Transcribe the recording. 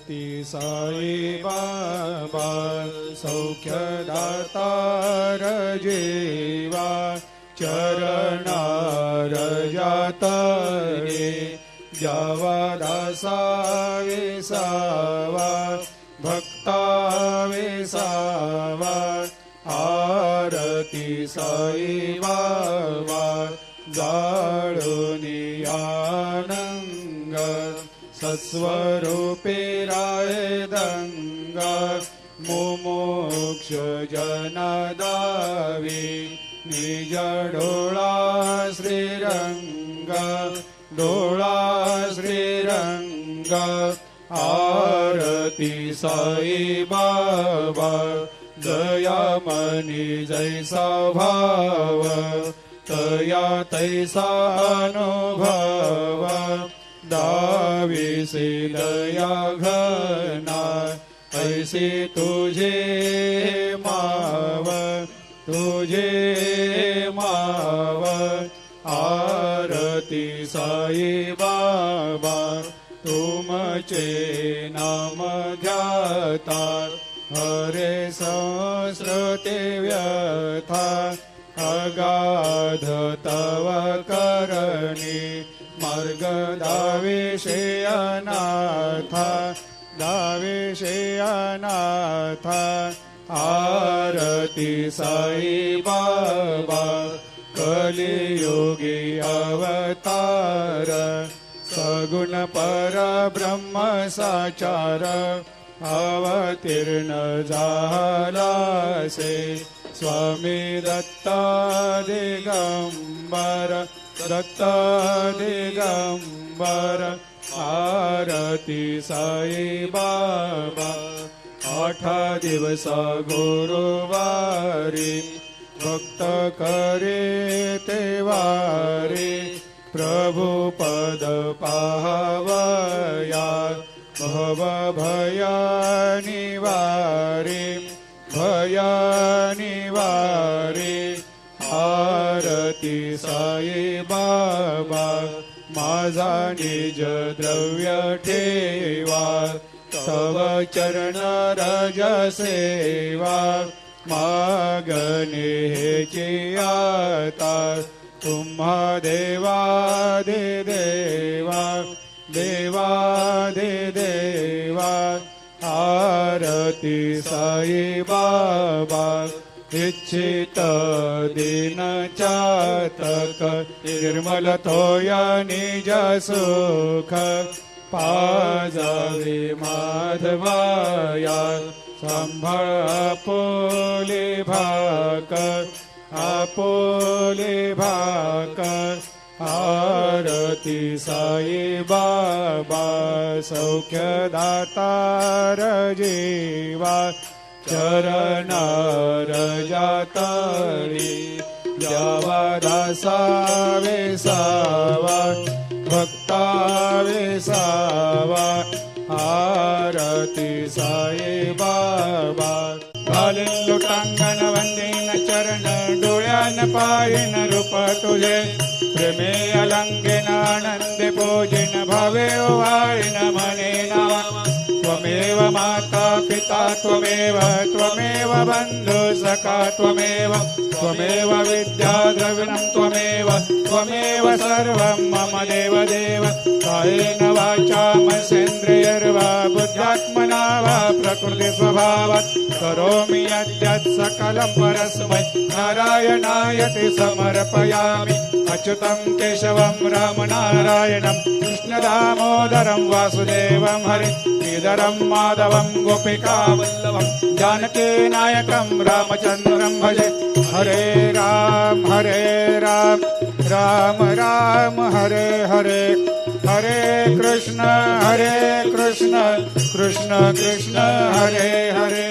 ती साई बाबा सौख्यदातार जीवा चरणार जातरे जावा दासा विसावा भक्ता विसावा आरती साई बाबा जाळूनी आनंग सस्वरूपे राय दंग मुमुक्ष जनदावी निज डोळा श्रीरंग डोळा श्रीरंग आरती साई बाबा दयामनी जैसा भाव तया तैसा अनुभव दाविसे दया घना ऐसे तुझे माव तुझे माव आरती साई बाबा तुमचे नाम ध्याता हरे संस्कृते व्यथा अगाध तव करणी मार्ग दाविषे अनाथा दाविषे अनाथा आरती साई बाबा कलियुगी अवतार सगुण परब्रह्म साचार अवतीर्ण झालासे स्वामी दत्ता दिगंबर दत्ता दिगंबर आरती साई बाबा 8 दिवस गुरुवारी भक्त करे तेवारी प्रभु पद पाहवया भव भया निवारी भया निवारी आरती साई बाबा माझा निज द्रव्य ठेवा तव चरण रज सेवा मागणे हेची आता तुम्हा देवादि देवा देवादि देवा आरती साई बाबा इच्छित दिन चातक निर्मल तोया निज सुख पाजावे माधवाया सांभाळ आपोले भाकर आरती साई बाबा सौख्यदातार जीवा चरणार जातरी जावा दासा विसावा भक्ता विसावा आरती साई बाबा घालीन लोटांगण वंदीन चरण डोळ्यान पाहिन रूप तुझे प्रेमे अलंगेन आनंदे पूजिन भावे वाळीन मने नावा त्वमेव माता पिता त्वमेव त्वमेव बंधु सखा त्वमेव त्वमेव विद्या द्रविणं त्वमेव त्वमेव सर्वं मम देव देव कायेन वाचा मनसेन्द्रियर्वा बुद्ध्यात्मना वा प्रकृति स्वभावात् करोमि यद्यत् सकलं परस्मै नारायणायति समर्पयामि अच्युतं केशवं रामनारायणं कृष्णदामोदरं वासुदेवं हरि श्रीधरं माधवं गोपिकावल्लभं जानकीनायकं रामचन्द्रं भजे हरे राम राम राम हरे हरे हरे कृष्ण कृष्ण कृष्ण हरे हरे।